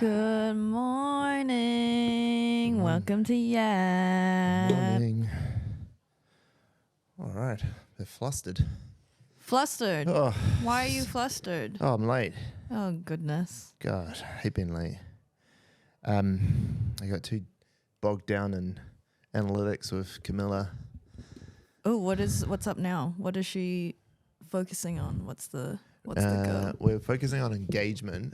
Good morning. Welcome to YAP. Morning. All right. They're flustered. Flustered. Oh, Why are you flustered? I'm late. Oh, goodness. God, I hate being late. I got too bogged down in analytics with Camilla. Oh, what's up now? What is she focusing on? What's the go? We're focusing on engagement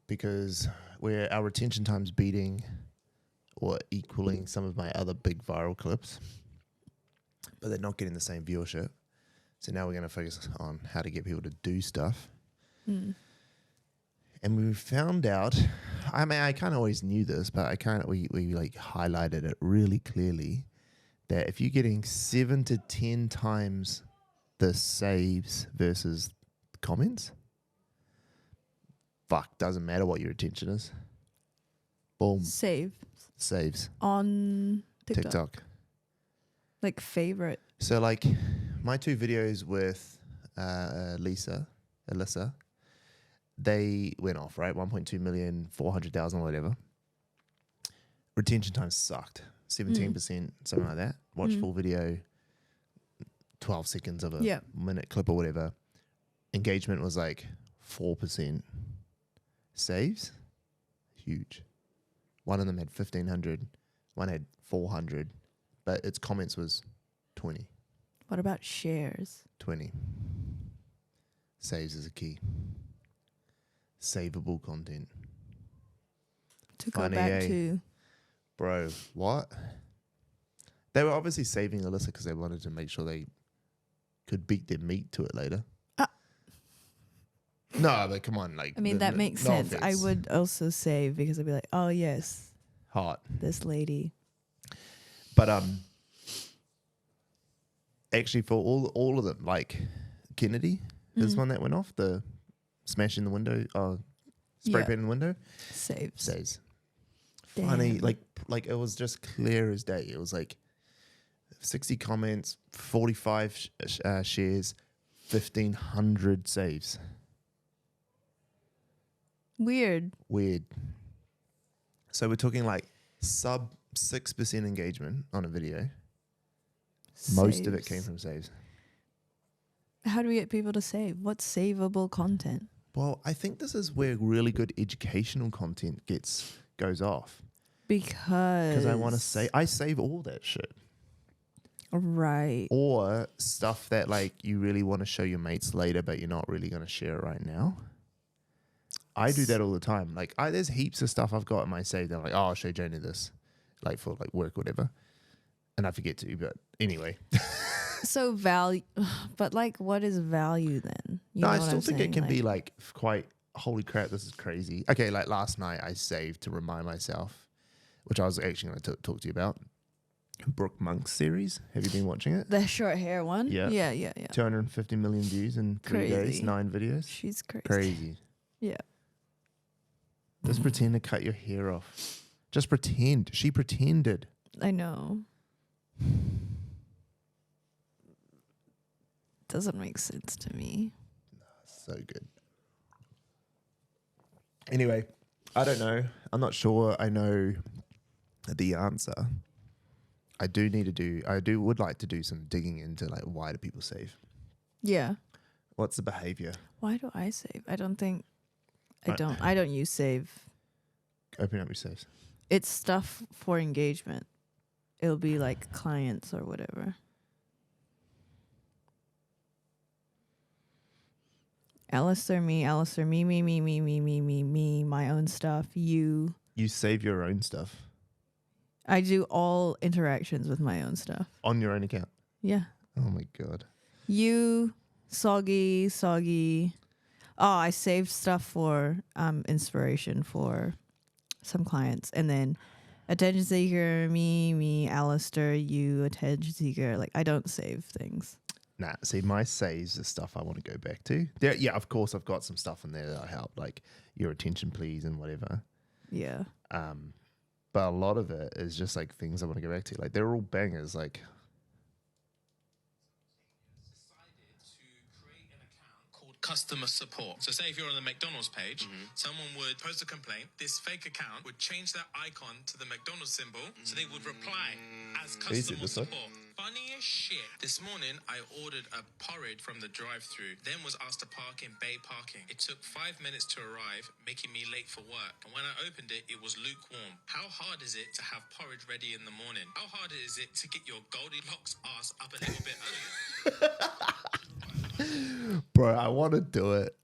because our retention time's beating or equaling some of my other big viral clips, but they're not getting the same viewership. So now we're going to focus on how to get people to do stuff. And we found out, I mean, I kind of always knew this, but we like highlighted it really clearly that if you're getting 7 to 10 times the saves versus comments, doesn't matter what your attention is. Boom. Saves. On TikTok. Like favorite. So like my 2 videos with Alyssa, they went off, right? 1.2 million, 400,000 or whatever. Retention time sucked. 17%, something like that. Watch full video, 12 seconds of a minute clip or whatever. Engagement was like 4%. Saves, huge. One of them had 1,500, one had 400, but its comments was 20. What about shares? 20. Saves is a key. Savable content. To go back to... Bro, what? They were obviously saving Alyssa because they wanted to make sure they could beat their meat to it later. No, but come on. Like, I mean, that makes sense. I would also save because I'd be like, oh, yes. Hot. This lady. But actually for all of them, like Kennedy is one that went off, the smash in the window, spray paint in the window. Saves. Funny, like it was just clear as day. It was like 60 comments, 45 shares, 1,500 saves. Weird. So we're talking like sub 6% engagement on a video. Most of it came from saves. How do we get people to save? What's savable content? Well, I think this is where really good educational content goes off. Because I want to say, I save all that shit. Right. Or stuff that like you really want to show your mates later, but you're not really going to share it right now. I do that all the time. Like there's heaps of stuff I've got in my save. They're like, oh, I'll show Janie this, like for like work or whatever. And I forget to, but anyway. So value, but like what is value then? I still think it can be like quite, holy crap, this is crazy. Okay, like last night I saved to remind myself, which I was actually going to talk to you about. Brooke Monk's series. Have you been watching it? The short hair one? Yeah. Yeah. 250 million views in 3 days, 9 videos. She's crazy. Crazy. Yeah. Just pretend to cut your hair off. Just pretend. She pretended. I know. Doesn't make sense to me. So good. Anyway, I don't know. I'm not sure I know the answer. I would like to do some digging into like why do people save? Yeah. What's the behavior? Why do I save? I don't use save. Open up your saves. It's stuff for engagement. It'll be like clients or whatever. Alistair, me, my own stuff. You save your own stuff. I do all interactions with my own stuff. On your own account? Yeah. Oh my God. You, soggy. Oh, I saved stuff for inspiration for some clients. And then attention seeker, me, Alistair, you, attention seeker. Like, I don't save things. Nah, see, my saves is stuff I want to go back to. Yeah, of course, I've got some stuff in there that I help, like your attention, please, and whatever. Yeah. But a lot of it is just like things I want to go back to. Like, they're all bangers. Like, customer support. So say if you're on the McDonald's page, someone would post a complaint. This fake account would change their icon to the McDonald's symbol, so they would reply as customer this one? support. Funny as shit. This morning, I ordered a porridge from the drive-thru, then was asked to park in Bay Parking. It took 5 minutes to arrive, making me late for work. And when I opened it, it was lukewarm. How hard is it to have porridge ready in the morning? How hard is it to get your Goldilocks ass up a little bit earlier? Bro, I want to do it.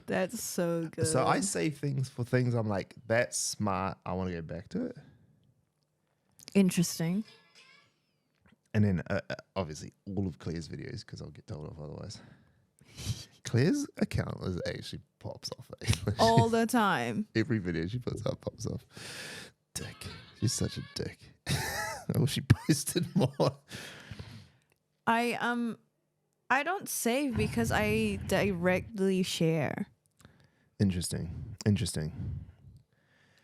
That's so good. So I save things for things I'm like, that's smart. I want to go back to it. Interesting. And then obviously all of Claire's videos, because I'll get told off otherwise. Claire's account is actually pops off. All the time. Every video she puts up pops off. Dick. She's such a dick. I wish she posted more. I don't save because I directly share. Interesting.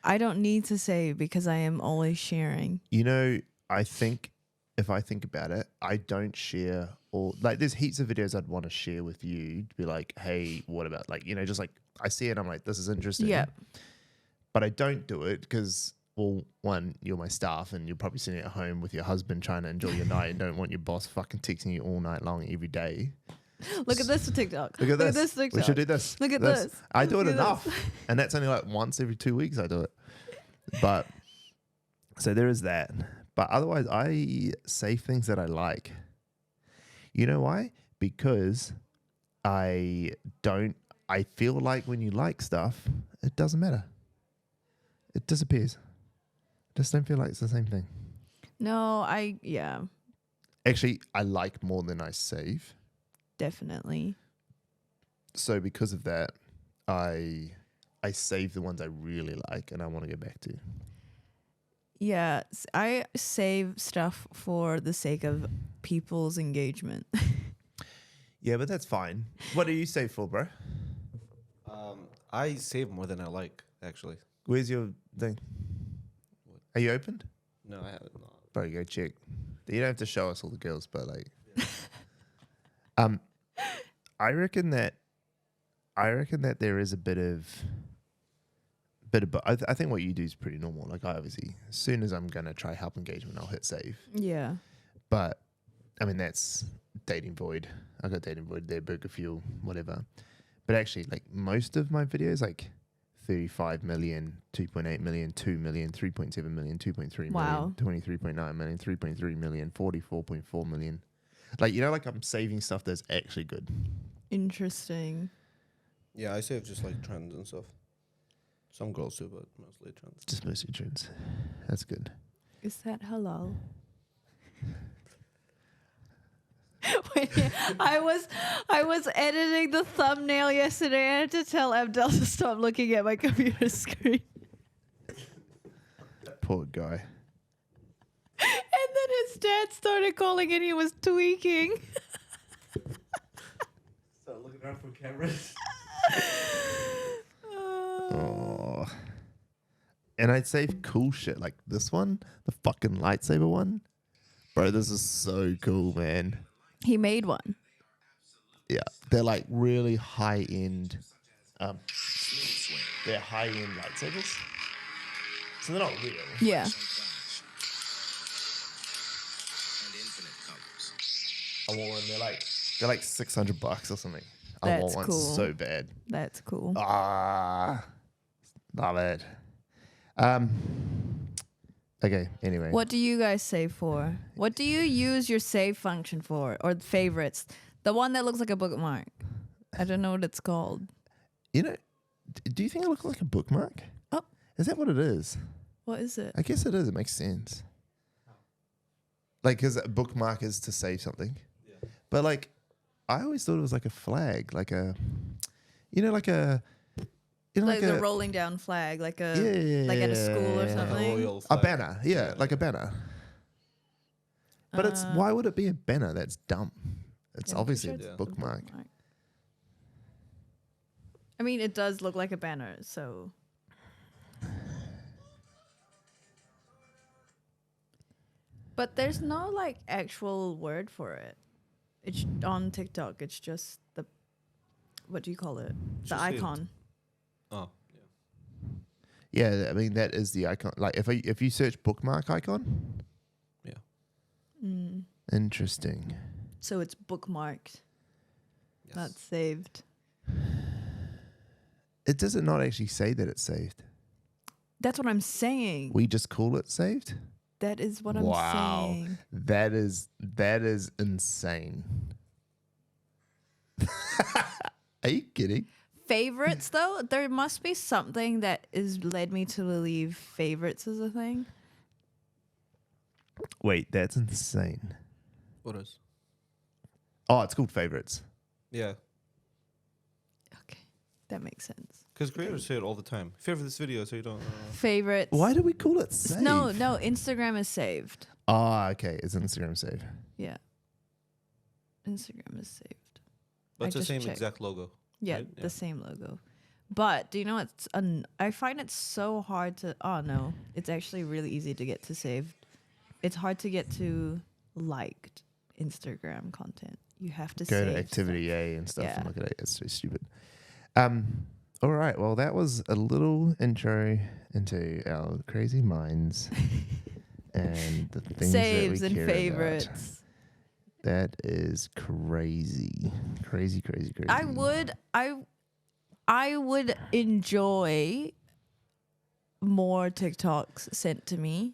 I don't need to save because I am always sharing. You know, I think if I think about it, I don't share all, like, there's heaps of videos I'd want to share with you to be like, hey, what about, like, you know, just like I see it, I'm like, this is interesting. Yeah. But I don't do it because, well, one, you're my staff and you're probably sitting at home with your husband trying to enjoy your night and don't want your boss fucking texting you all night long every day. Look at this TikTok. Look at this. TikTok. We should do this. Look at this. I do it Look at enough. this. And that's only like once every 2 weeks I do it. But so there is that. But otherwise, I say things that I like. You know why? Because I feel like when you like stuff, it doesn't matter. It disappears. Just don't feel like it's the same thing. No, yeah, Actually, I like more than I save. definitely. So because of that, I save the ones I really like and I want to go back to. Yeah, I save stuff for the sake of people's engagement. Yeah, but that's fine. What do you save for, bro? I save more than I like, actually. Where's your thing? Are you opened? No, I haven't. No. Bro, go check. You don't have to show us all the girls, but like, I reckon that there is a bit of, I think what you do is pretty normal. Like, I obviously, as soon as I'm gonna try help engagement, I'll hit save. Yeah. But I mean, that's Dating Void. I got Dating Void there, Burger Fuel, whatever. But actually, like, most of my videos, like 35 million, 2.8 million, 2 million, 3.7 million, 2.3 Wow. million, 23.9 million, 3.3 million, 44.4 million. Like, you know, like I'm saving stuff that's actually good. Interesting. Yeah, I save just like trends and stuff. Some girls too, but mostly trends. Just mostly trends. That's good. Is that halal? Wait, I was editing the thumbnail yesterday. I had to tell Abdel to stop looking at my computer screen. Poor guy. And then his dad started calling and he was tweaking. Start looking around for cameras. Oh. And I'd save cool shit like this one, the fucking lightsaber one. Bro, this is so cool, man. He made one. Yeah, they're like really high end. They're high end lightsabers, so they're not real. Yeah. I want one. They're like $600 or something. I That's want one cool. so bad. That's cool. Ah, love it. Okay. Anyway, What do you guys save for? What do you use your save function for? Or favorites? The one that looks like a bookmark. I don't know what it's called. you know, do you think it looks like a bookmark? Oh. Is that what it is? What is it? I guess it is. It makes sense. Like, because a bookmark is to save something. Yeah. But, like, I always thought it was like a flag. Like a, you know, like a, you know, Like like the a, rolling down flag, like a yeah, like at a school or yeah. something. Royal A flag. banner. Yeah, like a banner. But it's, why would it be a banner? That's dumb. It's Yeah, I'm obviously pretty a sure it's bookmark. I mean, it does look like a banner, so. But there's no like actual word for it. It's on TikTok. It's just the what do you call it? It's The just saved. icon. Oh, yeah. Yeah, I mean that is the icon. Like if you search bookmark icon, Yeah. Mm. interesting. So it's bookmarked, Yes. not saved. It does it not actually say that it's saved. That's what I'm saying. We just call it saved. That is what I'm Wow. saying. That is insane. Are you kidding? Favorites, though, there must be something that is led me to believe favorites is a thing. Wait, that's insane. What is? Oh, it's called favorites. Yeah. Okay, that makes sense. Because creators say it all the time. Favorite this video so you don't. Favorites. Why do we call it saved? No, Instagram is saved. Ah, okay. It's Instagram save. Yeah. Instagram is saved. But I it's the just same checked. exact logo. Yeah, Right? the same logo. But do you know what's I find it so hard to it's actually really easy to get to saved. It's hard to get to liked Instagram content. You have to Go save to activity stuff. A and stuff Yeah. and look at it. It's so stupid. All right. Well, that was a little intro into our crazy minds and the things Saves that we and care favorites. about. That is crazy. Crazy. I would enjoy more TikToks sent to me.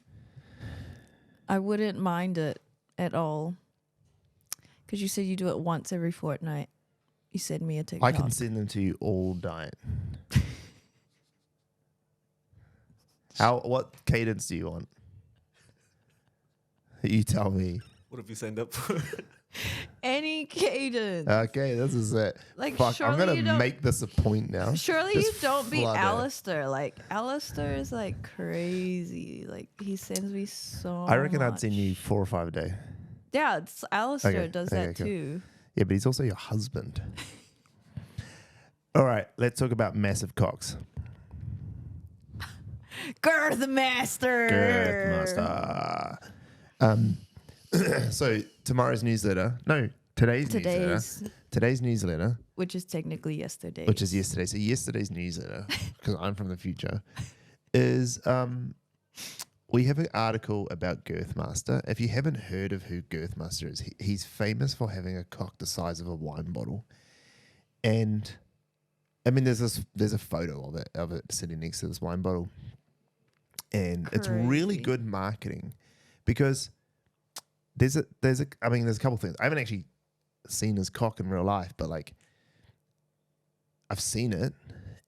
I wouldn't mind it at all. Because you said you do it once every fortnight. You send me a TikTok. I can send them to you all night. What cadence do you want? You tell me. What have you signed up for? Any cadence. Okay, this is it. Like, Fuck, I'm surely gonna you don't- make this a point now. Surely Just you don't be flood it. Alistair. Like, Alistair is like crazy. Like, he sends me so I reckon I'd much. send you 4 or 5 a day. Yeah, it's Alistair Okay, does okay, that cool. too. Yeah, but he's also your husband. All right, let's talk about massive cocks. Girth Master. Girth master. So tomorrow's newsletter. No, today's newsletter, Which is technically yesterday. which is yesterday. So yesterday's newsletter, because I'm from the future, is we have an article about Girthmaster. If you haven't heard of who Girthmaster is, he's famous for having a cock the size of a wine bottle. And I mean, there's a photo of it sitting next to this wine bottle. And it's really Crazy. good marketing because there's a couple things. I haven't actually seen his cock in real life, but like I've seen it,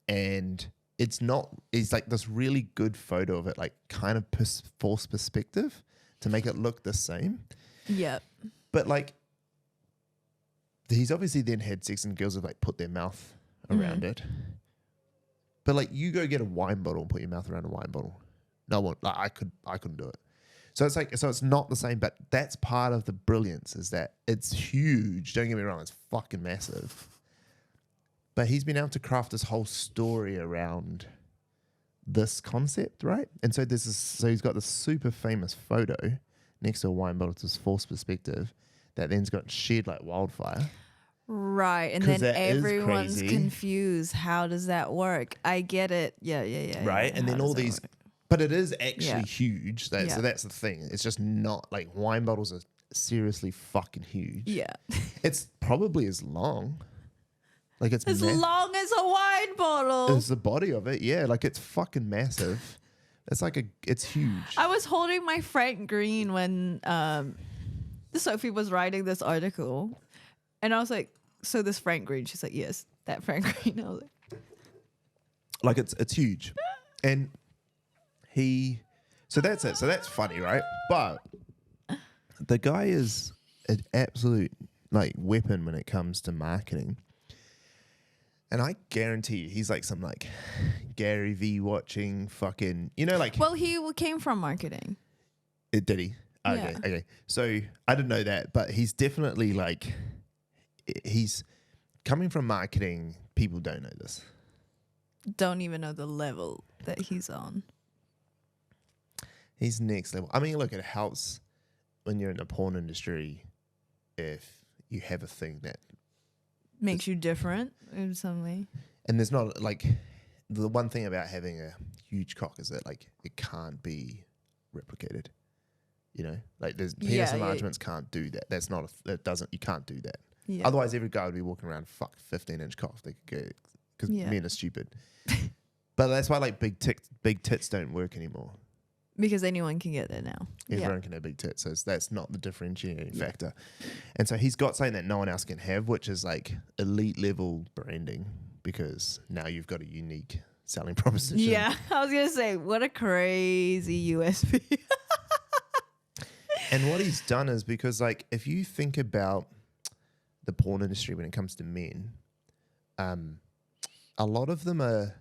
and it's like this really good photo of it, like kind of false perspective to make it look the same. Yep. But like he's obviously then had sex and girls have like put their mouth around it. But like you go get a wine bottle and put your mouth around a wine bottle. No one, like I couldn't do it. So it's not the same, but that's part of the brilliance is that it's huge. Don't get me wrong, it's fucking massive. But he's been able to craft this whole story around this concept, right? And so he's got this super famous photo next to a wine bottle to this false perspective that then's got shared like wildfire. Right. And 'Cause then that is everyone's crazy. confused. How does that work? I get it. Yeah. Right? And How then does all that these, work? but it is actually Yeah. huge. So Yeah. that's the thing. It's just not like wine bottles are seriously fucking huge. Yeah. It's probably as long. Like it's As long as a wine bottle. as the body of it. Yeah. Like it's fucking massive. It's huge. I was holding my Frank Green when Sophie was writing this article. And I was like, so this Frank Green? She's like, yes, that Frank Green. I was like, It's huge. And so that's it. So that's funny, right? But the guy is an absolute like weapon when it comes to marketing. And I guarantee you, he's like some like Gary V watching fucking, like. well, he came from marketing. Did he? Okay, Yeah. okay. So I didn't know that, but he's definitely like, he's coming from marketing. People don't know this. Don't even know the level that he's on. He's next level. I mean, look, it helps when you're in the porn industry if you have a thing that Makes you different in some way. And there's not like the one thing about having a huge cock is that like it can't be replicated. You know, like there's penis enlargements can't do that. That's not you can't do that. Yeah. Otherwise, every guy would be walking around 15-inch cock. They could go because men are stupid. But that's why like big tits don't work anymore. Because anyone can get there now. Everyone can have big tits, so that's not the differentiating factor. And so he's got something that no one else can have, which is like elite level branding, because now you've got a unique selling proposition. Yeah, I was gonna say, what a crazy USP. And what he's done is because like if you think about the porn industry when it comes to men, a lot of them are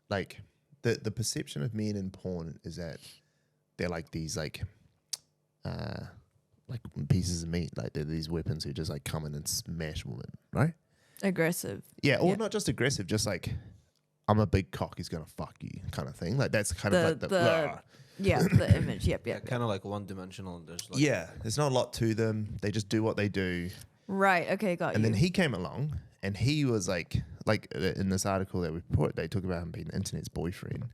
like the perception of men in porn is that they're like these like pieces of meat, like they're these weapons who just like come in and smash women, right? Aggressive. Yeah, or not just aggressive, just like I'm a big cock, he's gonna fuck you kind of thing. Like that's kind of like the image. Yep. Kind of like one-dimensional. There's like there's not a lot to them. They just do what they do. Right. Okay. Got you. And then he came along, and he was like in this article that we put, they talk about him being the internet's boyfriend,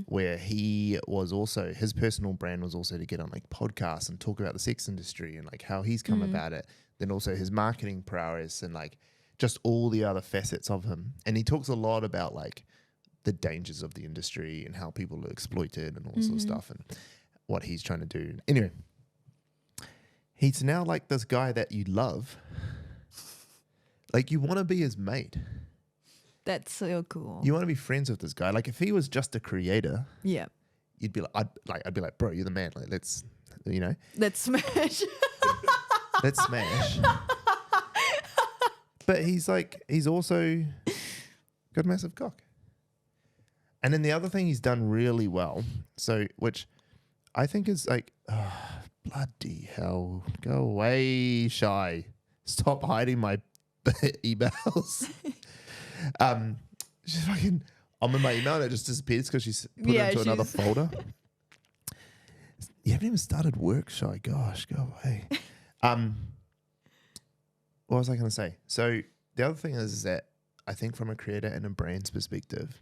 where he was also, his personal brand was also to get on like podcasts and talk about the sex industry and like how he's come about it. Then also his marketing prowess and like just all the other facets of him. And he talks a lot about like the dangers of the industry and how people are exploited and all this sort of stuff and what he's trying to do. Anyway, he's now like this guy that you love. Like you want to be his mate. That's so cool. You want to be friends with this guy. Like if he was just a creator, you'd be like, I'd be like, bro, you're the man. Like let's smash. Let's smash. But he's also got a massive cock. And then the other thing he's done really well, so which I think is like, bloody hell, go away, Shy. Stop hiding my emails. She's fucking, I'm in my email and it just disappears because she's put it into another folder. You haven't even started work, Shy. Gosh, go away. What was I going to say? So the other thing is that I think from a creator and a brand's perspective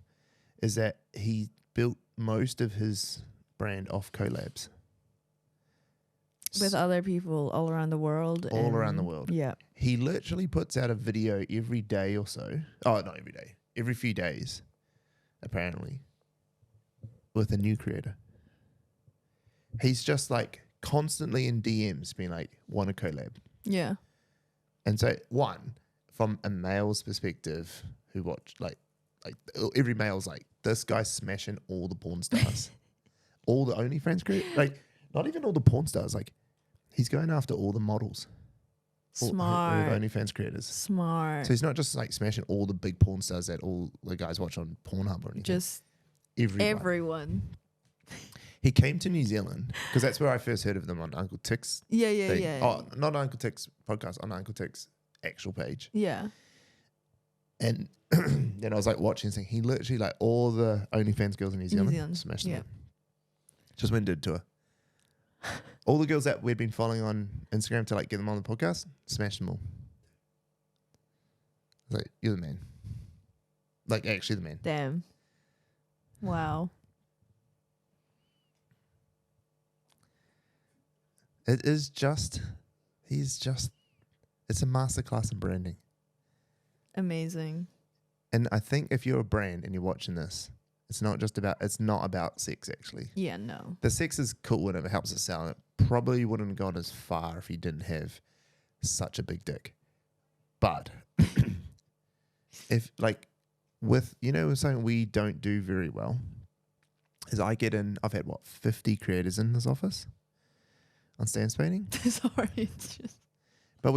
is that he built most of his brand off collabs. With other people all around the world. All around the world. Yeah. He literally puts out a video every day or so. Oh, not every day. Every few days, apparently, with a new creator. He's just like constantly in DMs being like, want a collab. Yeah. And so, one, from a male's perspective, who watch like every male's like, this guy's smashing all the porn stars, all the OnlyFans creators, like not even all the porn stars, like he's going after all the models, Smart. all the OnlyFans creators. Smart. So he's not just like smashing all the big porn stars that all the guys watch on Pornhub or anything. Just everyone. He came to New Zealand because that's where I first heard of them on Uncle Tick's. Yeah. Oh, not Uncle Tick's podcast, on Uncle Tick's actual page. Yeah. And then I was like watching this thing. He literally like all the OnlyFans girls in New Zealand. Smashed them. Just went and did a tour. All the girls that we'd been following on Instagram to like get them on the podcast, smashed them all. I was like, you're the man. Like actually the man. Damn. Wow. It is just, it's a masterclass in branding. Amazing. And I think if you're a brand and you're watching this, it's not about sex actually. Yeah, no. The sex is cool and it helps it sell. And it probably wouldn't have gone as far if you didn't have such a big dick. But if like with, something we don't do very well is I've had 50 creators in this office on stand spanning. Sorry, it's just. But what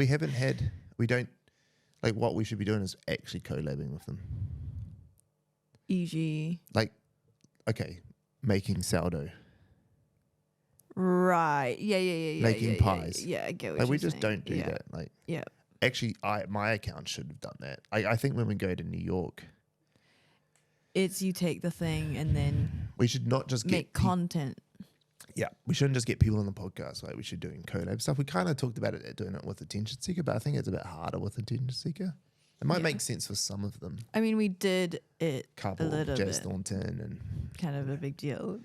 we should be doing is actually collabing with them. E.g. Like, okay, making sourdough. Right. Yeah. Making pies. Yeah, I get what Like, you're we just saying. don't do that. Like, yeah. Actually, my account should have done that. I think when we go to New York, It's you take the thing and then we should not just make content. Yeah, we shouldn't just get people on the podcast. Like we should doing collab stuff. We kind of talked about it doing it with Attention Seeker, but I think it's a bit harder with Attention Seeker. It might make sense for some of them. I mean, we did it Couple, a little Jazz bit. Thornton, and Kind of a big deal.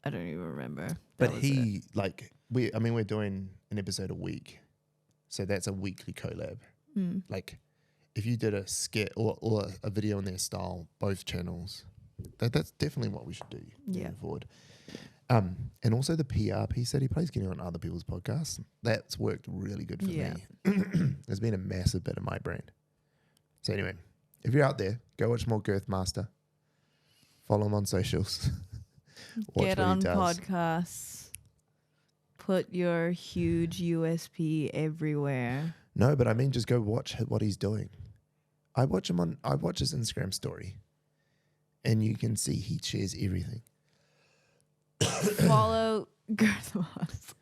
I don't even remember. but he like we're doing an episode a week, so that's a weekly collab. Like if you did a skit or a video in their style, both channels, that's definitely what we should do moving forward. And also the PR piece that he plays, getting on other people's podcasts, that's worked really good for me. There's been a massive bit of my brain. So anyway, if you're out there, go watch more Girth Master. Follow him on socials. Get on podcasts. Put your huge USP everywhere. No, but I mean, just go watch what he's doing. I watch his Instagram story, and you can see he shares everything. Follow Girth Master.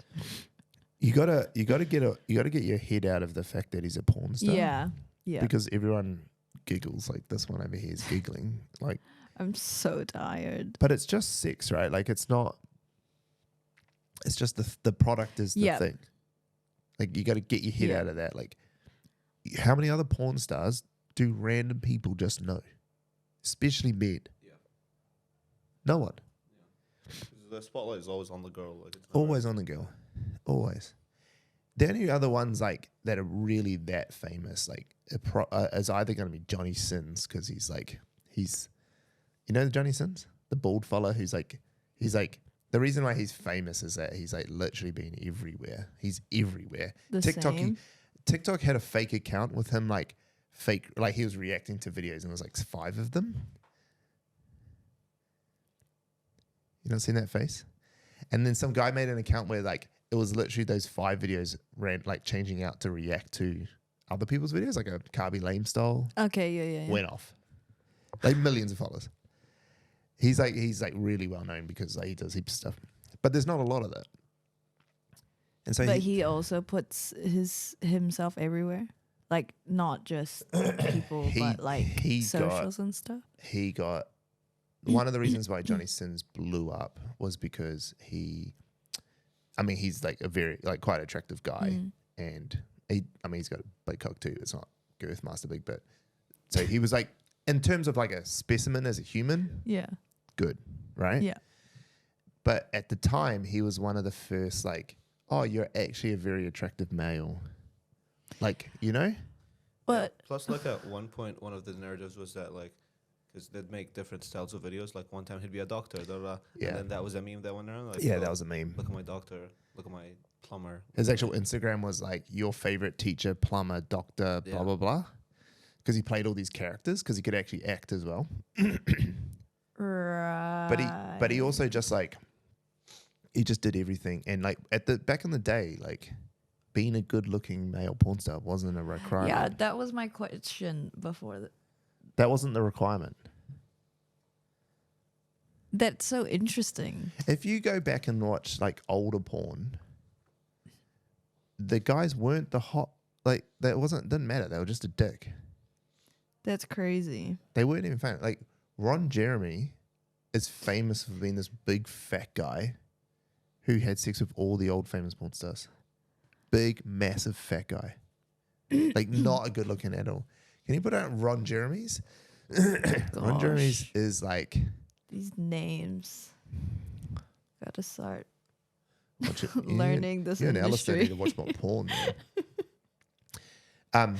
You gotta get your head out of the fact that he's a porn star. Yeah. Because everyone giggles, like this one over here is giggling. Like I'm so tired. But it's just sex, right? Like it's not. It's just the product is the thing. Like you got to get your head out of that. Like how many other porn stars do random people just know, especially men? Yeah. No one. The spotlight is always on the girl. Like it's always on the girl. Always. The only other ones like that are really that famous, like is either going to be Johnny Sins because he's you know Johnny Sins, the bald fella he's like the reason why he's famous is that he's like literally been everywhere. He's everywhere. TikTok had a fake account with him like he was reacting to videos and there was like 5 of them. You don't seen that face? And then some guy made an account where like it was literally those 5 videos ran like changing out to react to other people's videos, like a Carby Lame style. Okay, yeah. Went off. Like millions of followers. He's like really well known because like, he does heaps of stuff. But there's not a lot of that. And so he also puts himself everywhere. Like not just people, but like socials and stuff. He got one of the reasons why Johnny Sins blew up was because he's like a very like quite attractive guy, and he's got a big cock too. It's not Girth Master big, but so he was like in terms of like a specimen as a human, good, right? Yeah. But at the time, he was one of the first like, oh, you're actually a very attractive male, like you know. But plus, like at one point, one of the narratives was that like. Because they'd make different styles of videos. Like one time he'd be a doctor, and then that was a meme that went around. Like, that was a meme. Look at my doctor. Look at my plumber. His actual Instagram was like your favorite teacher, plumber, doctor, blah blah blah. Because he played all these characters. Because he could actually act as well. Right. But he also just like he just did everything. And like back in the day, like being a good-looking male porn star wasn't a requirement. Yeah, that was my question before. That wasn't the requirement. That's so interesting. If you go back and watch like older porn, the guys weren't the hot, like didn't matter. They were just a dick. That's crazy. They weren't even famous. Like Ron Jeremy is famous for being this big fat guy who had sex with all the old famous porn stars. Big, massive fat guy. Like not a good looking at all. Can you put out Ron Jeremy's? Ron Jeremy's is like... These names. Gotta start learning this industry. industry. Alistair need to watch more porn, man.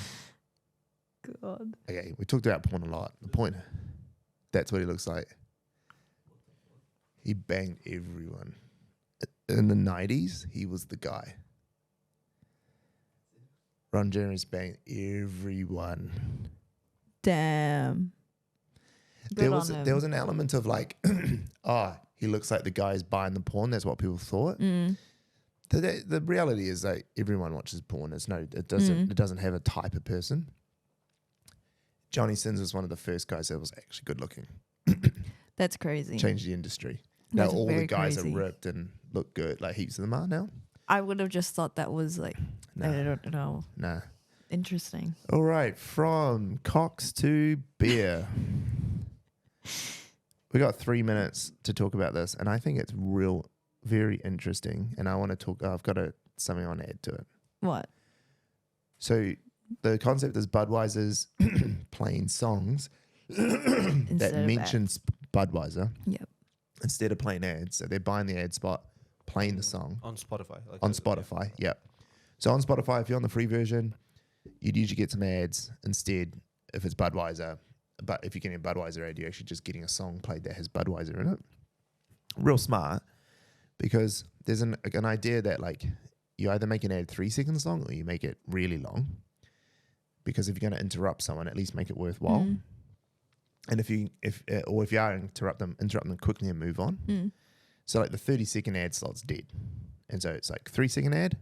God. Okay, we talked about porn a lot. The point, that's what he looks like. He banged everyone. In the 90s, he was the guy. Ron Jeremy's banged everyone. Damn. There was an element of like, he looks like the guy who's buying the porn. That's what people thought. The reality is like everyone watches porn. It doesn't have a type of person. Johnny Sins was one of the first guys that was actually good looking. That's crazy. Changed the industry. That's now all the guys crazy. are ripped and look good. Like heaps of them are now. I would have just thought that was like, I don't know. Nah. Interesting. All right. From cocks to beer. We got 3 minutes to talk about this. And I think it's real very interesting, and I want to talk. I've got something I want to add to it. What? So the concept is Budweiser's playing songs that mentions Budweiser. Yep. Instead of playing ads, so they're buying the ad spot, playing the song on Spotify. on Spotify. Yeah. So on Spotify, if you're on the free version, you'd usually get some ads instead. If it's Budweiser, but if you're getting a Budweiser ad, you're actually just getting a song played that has Budweiser in it. Real smart, because there's an idea that like you either make an ad 3 seconds long or you make it really long. Because if you're going to interrupt someone, at least make it worthwhile. Mm. And if you are interrupt them quickly and move on. Mm. So like the 30-second ad slot's dead, and so it's like 3-second ad,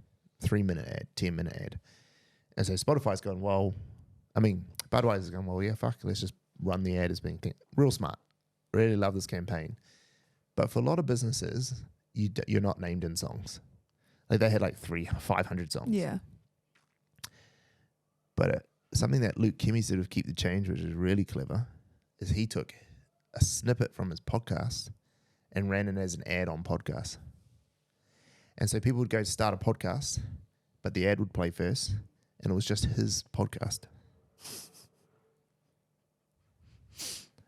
3-minute ad, 10-minute ad, and so Spotify's gone, well, I mean Budweiser's gone, well, yeah, fuck, let's just run the ad as being real smart. Really love this campaign, but for a lot of businesses, you're not named in songs. Like they had like 500 songs. Yeah. But something that Luke Kimmy said of Keep the Change, which is really clever, is he took a snippet from his podcast and ran it as an ad on podcast. And so people would go start a podcast, but the ad would play first, and it was just his podcast.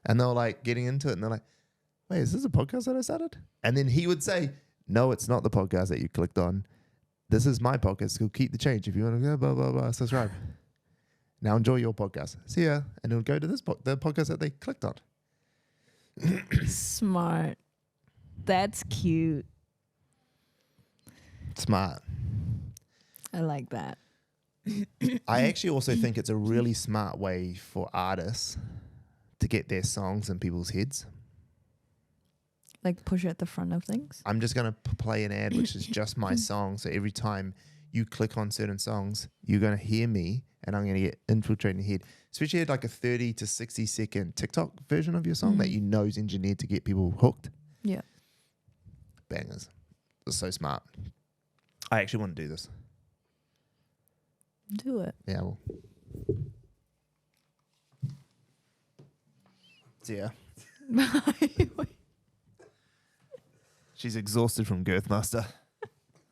And they were like getting into it, and they're like, wait, is this a podcast that I started? And then he would say, no, it's not the podcast that you clicked on. This is my podcast. It's called Keep the Change. If you want to go, blah, blah, blah, subscribe. Now enjoy your podcast. See ya. And it'll go to the podcast that they clicked on. Smart. That's cute. Smart. I like that. I actually also think it's a really smart way for artists to get their songs in people's heads. Like push it at the front of things. I'm just going to play an ad which is just my song. So every time you click on certain songs, you're going to hear me and I'm going to get infiltrated in your head. Especially at like a 30 to 60 second TikTok version of your song that you know is engineered to get people hooked. Yeah. Bangers. It's so smart. I actually want to do this. Do it. Yeah, well. See ya. She's exhausted from Girthmaster.